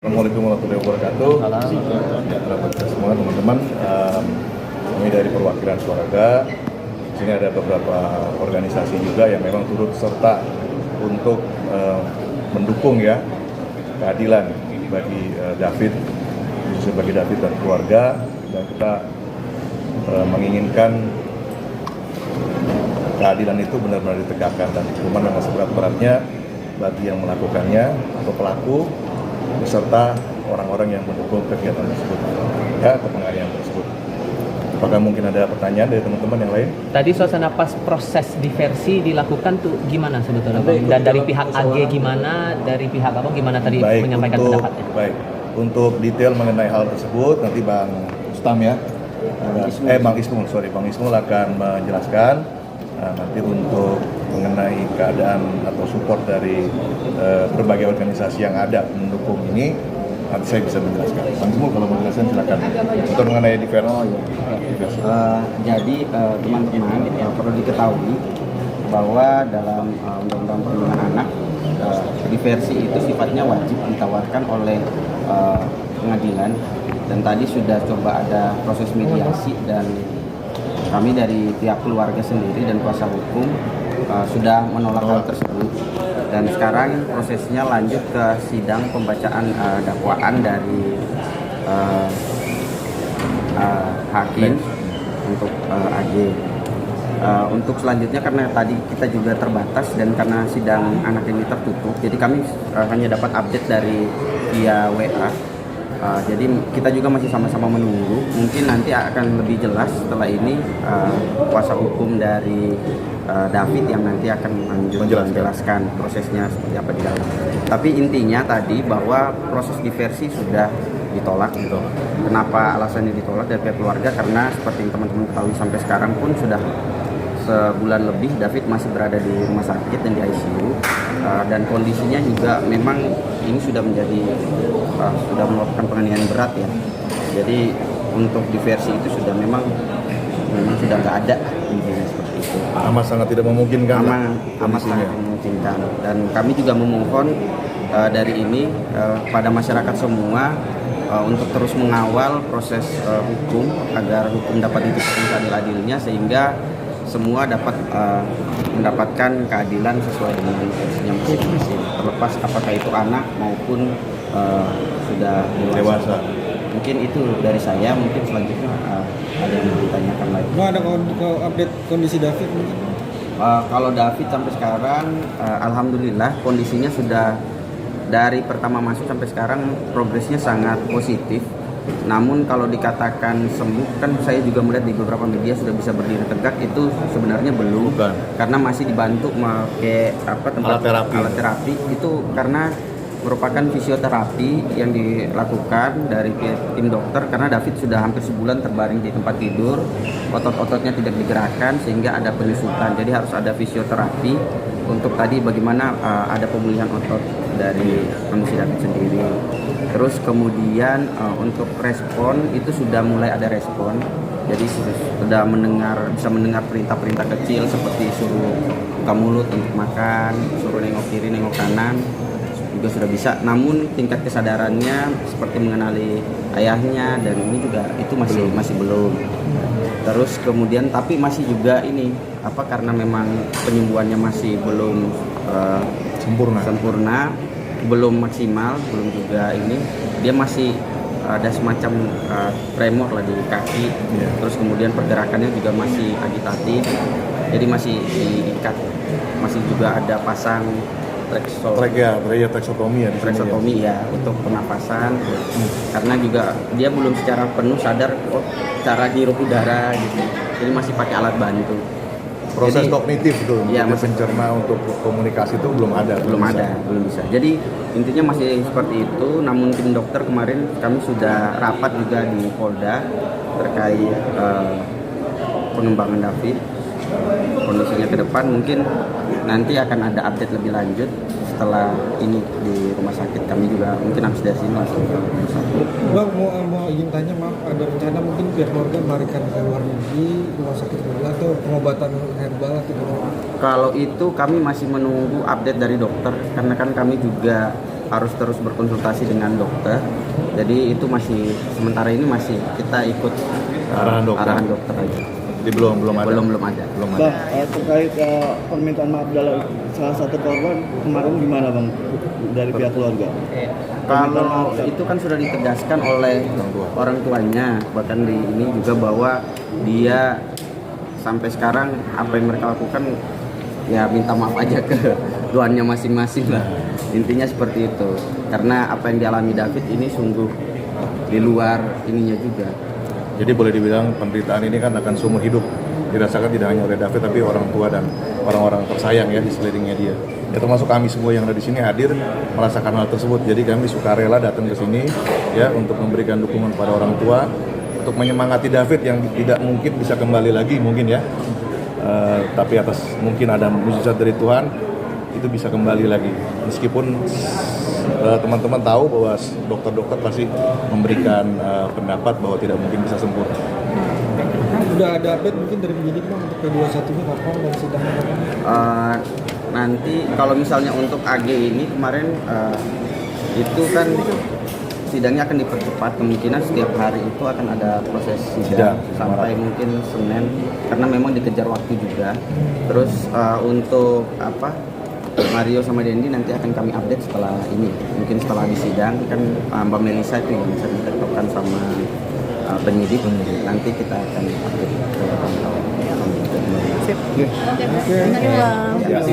Assalamualaikum warahmatullahi wabarakatuh. Selamat semua teman-teman. Kami dari perwakilan keluarga. Di sini ada beberapa organisasi juga yang memang turut serta untuk mendukung ya keadilan bagi David, khususnya bagi David dan keluarga. Dan kita menginginkan keadilan itu benar-benar ditegakkan dan hukuman yang seberat-beratnya bagi yang melakukannya atau pelaku beserta orang-orang yang mendukung kegiatan tersebut ya, atau penganiayaan tersebut. Apakah mungkin ada pertanyaan dari teman-teman yang lain? Tadi suasana pas proses diversi dilakukan tuh gimana sebetulnya Bang? Dan dari pihak AG gimana, dari pihak Abang gimana tadi menyampaikan pendapatnya? Baik, untuk detail mengenai hal tersebut nanti Bang Ustam ya, Bang Ismul akan menjelaskan. Nanti untuk mengenai keadaan atau support dari berbagai organisasi yang ada mendukung ini, nanti saya bisa menjelaskan. Bang Ismul kalau mau menjelaskan silakan. Untuk mengenai diversi. Jadi teman-teman perlu diketahui bahwa dalam Undang-Undang Perlindungan Anak, diversi itu sifatnya wajib ditawarkan oleh pengadilan, dan tadi sudah coba ada proses mediasi dan kami dari pihak keluarga sendiri dan kuasa hukum sudah menolak hal tersebut, dan sekarang prosesnya lanjut ke sidang pembacaan dakwaan dari hakim untuk AG. Untuk selanjutnya karena tadi kita juga terbatas dan karena sidang anak ini tertutup, jadi kami hanya dapat update dari via WA. Jadi kita juga masih sama-sama menunggu. Mungkin nanti akan lebih jelas setelah ini kuasa hukum dari David yang nanti akan menjelaskan prosesnya seperti apa di dalam. Tapi intinya tadi bahwa proses diversi sudah ditolak gitu. Kenapa alasannya ditolak dari pihak keluarga? Karena seperti yang teman-teman ketahui sampai sekarang pun sudah sebulan lebih David masih berada di rumah sakit dan di ICU, dan kondisinya juga memang ini sudah menjadi sudah merupakan penganiayaan berat ya. Jadi untuk diversi itu sudah memang sudah nggak ada intinya seperti itu. Amat sangat tidak memungkinkan. Amat sangat memungkinkan, dan kami juga memohon dari ini pada masyarakat semua untuk terus mengawal proses hukum agar hukum dapat ditegakkan seadil-adilnya sehingga semua dapat mendapatkan keadilan sesuai dengan versinya masing-masing, terlepas apakah itu anak maupun sudah dewasa. Mungkin itu dari saya, mungkin selanjutnya ada yang mau ditanyakan lagi. Ada update kondisi David mungkin? Kalau David sampai sekarang alhamdulillah kondisinya sudah dari pertama masuk sampai sekarang progresnya sangat positif. Namun kalau dikatakan sembuh, kan saya juga melihat di beberapa media sudah bisa berdiri tegak, itu sebenarnya belum. Bukan. Karena masih dibantu pakai tempat alat terapi itu, karena merupakan fisioterapi yang dilakukan dari tim dokter, karena David sudah hampir sebulan terbaring di tempat tidur, otot-ototnya tidak digerakkan sehingga ada penyusutan. Jadi harus ada fisioterapi untuk tadi bagaimana ada pemulihan otot dari kondisi David sendiri. Terus kemudian untuk respon itu sudah mulai ada respon. Jadi sudah bisa mendengar perintah-perintah kecil seperti suruh buka mulut untuk makan, suruh nengok kiri, nengok kanan, juga sudah bisa. Namun tingkat kesadarannya seperti mengenali ayahnya dan ini juga itu masih belum. Terus kemudian tapi masih juga ini karena memang penyembuhannya masih belum sempurna, belum maksimal, belum juga ini, dia masih ada semacam tremor lah di kaki, terus kemudian pergerakannya juga masih agitatif, jadi masih diikat, masih juga ada pasang treksotomi ya untuk pernapasan, karena juga dia belum secara penuh sadar cara hirup udara gitu, jadi masih pakai alat bantu. Proses kognitif itu ya, masih mencerna untuk komunikasi itu belum bisa. Jadi intinya masih seperti itu. Namun tim dokter kemarin kami sudah rapat juga di Polda terkait pengembangan David, kondisinya ke depan. Mungkin nanti akan ada update lebih lanjut setelah ini di rumah sakit. Kami juga mungkin habis dari sini langsung ke rumah sakit. Bang, mau izin tanya, maaf, ada rencana mungkin pihak keluarga melarikan ke luar negeri, rumah sakit atau pengobatan herbal atau kalau itu kami masih menunggu update dari dokter, karena kan kami juga harus terus berkonsultasi dengan dokter. Jadi itu masih sementara ini masih kita ikut arahan dokter aja. Jadi belum ada. Belum ada. Bang, terkait permintaan maaf dari salah satu korban kemarin gimana bang dari pihak keluarga? Kalau itu kan sudah ditegaskan oleh orang tuanya, bahkan di ini juga bahwa dia sampai sekarang apa yang mereka lakukan ya minta maaf aja ke tuannya masing-masing lah. Intinya seperti itu. Karena apa yang dialami David ini sungguh di luar ininya juga. Jadi boleh dibilang penderitaan ini kan akan seumur hidup dirasakan tidak hanya oleh David tapi orang tua dan orang-orang tersayang ya di sekelilingnya dia. Ya termasuk kami semua yang ada di sini hadir merasakan hal tersebut. Jadi kami sukarela datang ke sini ya untuk memberikan dukungan pada orang tua, untuk menyemangati David yang tidak mungkin bisa kembali lagi mungkin ya. Tapi atas mungkin ada mukjizat dari Tuhan itu bisa kembali lagi. Meskipun teman-teman tahu bahwa dokter-dokter pasti memberikan pendapat bahwa tidak mungkin bisa sempurna. Udah ada update mungkin dari penyidik bang untuk P21-nya kapan dan sidangnya kapan? Nanti kalau misalnya untuk AG ini kemarin itu kan sidangnya akan dipercepat, kemungkinan setiap hari itu akan ada proses sidang sampai mungkin Senin karena memang dikejar waktu juga. Terus untuk Mario sama Dendi nanti akan kami update setelah ini, mungkin setelah di sidang kan Mbak Melisa itu yang bisa ditetapkan sama penyidik, nanti kita akan update ke kawan-kawan. Sip. Oke. Terima kasih bang. Terima kasih.